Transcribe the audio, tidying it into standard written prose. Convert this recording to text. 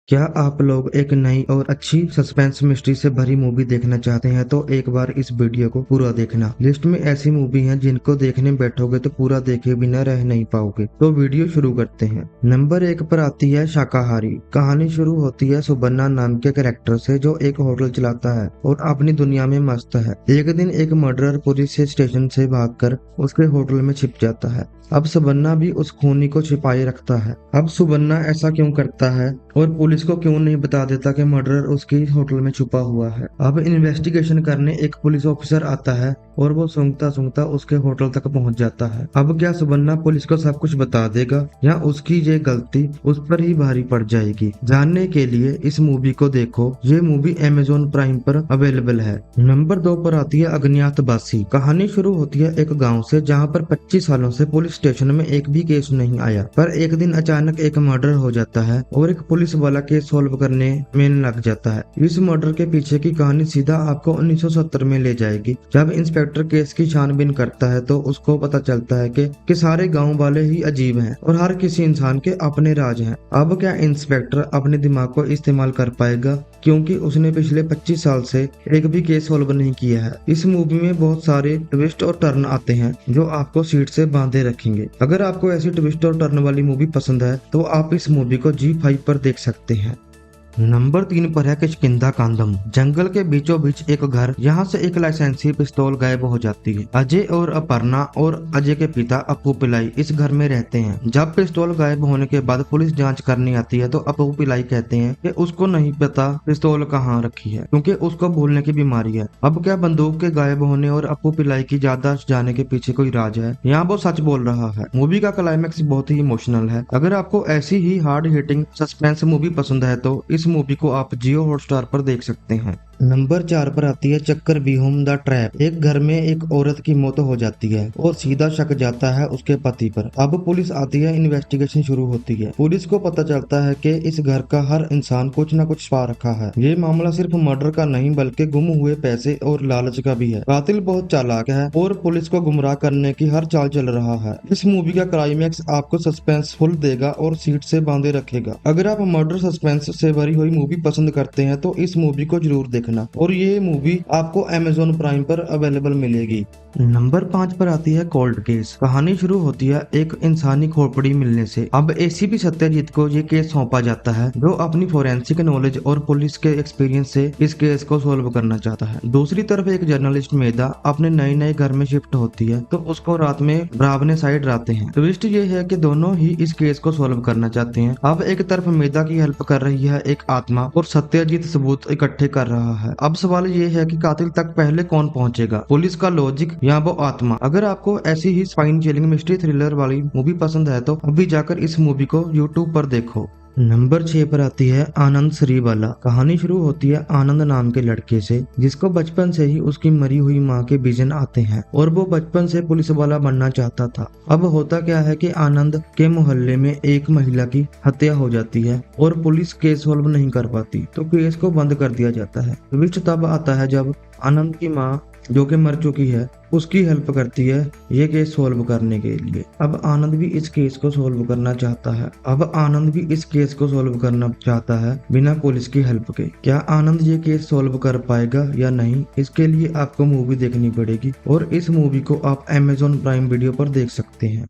क्या आप लोग एक नई और अच्छी सस्पेंस मिस्ट्री से भरी मूवी देखना चाहते हैं तो एक बार इस वीडियो को पूरा देखना। लिस्ट में ऐसी मूवी हैं जिनको देखने बैठोगे तो पूरा देखे बिना रह नहीं पाओगे। तो वीडियो शुरू करते हैं। नंबर 1 पर आती है शाकाहारी। कहानी शुरू होती है सुबन्ना नाम के कैरेक्टर से जो एक होटल चलाता है और अपनी दुनिया में मस्त है। एक दिन एक मर्डरर पुलिस स्टेशन से भागकर उसके होटल में छिप जाता है। अब सुबन्ना भी उस खूनी को छिपाए रखता है। अब सुबन्ना ऐसा क्यों करता है और पुलिस को क्यों नहीं बता देता कि मर्डरर उसकी होटल में छुपा हुआ है। अब इन्वेस्टिगेशन करने एक पुलिस ऑफिसर आता है और वो सूंघता सूंघता उसके होटल तक पहुंच जाता है। अब क्या सुबन्ना पुलिस को सब कुछ बता देगा या उसकी ये गलती उस पर ही भारी पड़ जाएगी। जानने के लिए इस मूवी को देखो। ये मूवी अमेज़न प्राइम पर अवेलेबल है। नंबर 2 पर आती है अज्ञातवासी। कहानी शुरू होती है एक गाँव से जहाँ पर 25 सालों से पुलिस स्टेशन में एक भी केस नहीं आया, पर एक दिन अचानक एक मर्डर हो जाता है और एक पुलिस वाला केस सॉल्व करने में लग जाता है। इस मर्डर के पीछे की कहानी सीधा आपको 1970 में ले जाएगी। जब इंस्पेक्टर केस की छानबीन करता है तो उसको पता चलता है कि सारे गांव वाले ही अजीब हैं और हर किसी इंसान के अपने राज हैं। अब क्या इंस्पेक्टर अपने दिमाग को इस्तेमाल कर पाएगा, क्योंकि उसने पिछले 25 साल से एक भी केस सॉल्व नहीं किया है। इस मूवी में बहुत सारे ट्विस्ट और टर्न आते हैं जो आपको सीट से बांधे रखेंगे। अगर आपको ऐसी ट्विस्ट और टर्न वाली मूवी पसंद है तो आप इस मूवी को G5 पर देख सकते हैं। नंबर 3 पर है किष्किंधा कांदम। जंगल के बीचों बीच एक घर, यहाँ से एक लाइसेंसी पिस्तौल गायब हो जाती है। अजय और अपर्णा और अजय के पिता अप्पू पिलाई इस घर में रहते हैं। जब पिस्तौल गायब होने के बाद पुलिस जांच करने आती है तो अप्पू पिलाई कहते हैं कि उसको नहीं पता पिस्तौल कहाँ रखी है, क्योंकि उसको भूलने की बीमारी है। अब क्या बंदूक के गायब होने और अप्पू पिलाई की याददाश्त जाने के पीछे कोई राज है? यहाँ वो सच बोल रहा है। मूवी का क्लाइमैक्स बहुत ही इमोशनल है। अगर आपको ऐसी ही हार्ड हिटिंग सस्पेंस मूवी पसंद है तो इस मूवी को आप जियो हॉटस्टार पर देख सकते हैं। नंबर 4 पर आती है चक्कर व्यूहम द ट्रैप। एक घर में एक औरत की मौत हो जाती है और सीधा शक जाता है उसके पति पर। अब पुलिस आती है, इन्वेस्टिगेशन शुरू होती है। पुलिस को पता चलता है कि इस घर का हर इंसान कुछ न कुछ छुपा रखा है। ये मामला सिर्फ मर्डर का नहीं बल्कि गुम हुए पैसे और लालच का भी है। कातिल बहुत चालाक है और पुलिस को गुमराह करने की हर चाल चल रहा है। इस मूवी का क्लाइमैक्स आपको सस्पेंसफुल देगा और सीट से बांधे रखेगा। अगर आप मर्डर सस्पेंस से भरी हुई मूवी पसंद करते हैं तो इस मूवी को जरूर देखना और ये मूवी आपको Amazon प्राइम पर अवेलेबल मिलेगी। नंबर 5 पर आती है कोल्ड केस। कहानी शुरू होती है एक इंसानी खोपड़ी मिलने से। अब एसीपी सत्यजीत को ये केस सौंपा जाता है जो अपनी फोरेंसिक नॉलेज और पुलिस के एक्सपीरियंस से इस केस को सोल्व करना चाहता है। दूसरी तरफ एक जर्नलिस्ट मेधा अपने नए घर में शिफ्ट होती है तो उसको रात में डरावने साइड आते हैं। ट्विस्ट ये है कि दोनों ही इस केस को सोल्व करना चाहते हैं। अब एक तरफ मेधा की हेल्प कर रही है एक आत्मा और सत्यजीत सबूत इकट्ठे कर रहा है। अब सवाल ये है कि कातिल तक पहले कौन पहुंचेगा, पुलिस का लॉजिक या वो आत्मा। अगर आपको ऐसी ही स्पाइन चिलिंग मिस्ट्री थ्रिलर वाली मूवी पसंद है तो अभी जाकर इस मूवी को YouTube पर देखो। नंबर 6 पर आती है आनंद श्रीवाला। कहानी शुरू होती है आनंद नाम के लड़के से जिसको बचपन से ही उसकी मरी हुई माँ के विजन आते हैं और वो बचपन से पुलिस वाला बनना चाहता था। अब होता क्या है कि आनंद के मोहल्ले में एक महिला की हत्या हो जाती है और पुलिस केस सॉल्व नहीं कर पाती तो केस को बंद कर दिया जाता है। ट्विस्ट तब आता है जब आनंद की माँ जो कि मर चुकी है उसकी हेल्प करती है ये केस सॉल्व करने के लिए। अब आनंद भी इस केस को सॉल्व करना चाहता है बिना पुलिस की हेल्प के। क्या आनंद ये केस सॉल्व कर पाएगा या नहीं, इसके लिए आपको मूवी देखनी पड़ेगी और इस मूवी को आप Amazon प्राइम वीडियो पर देख सकते हैं।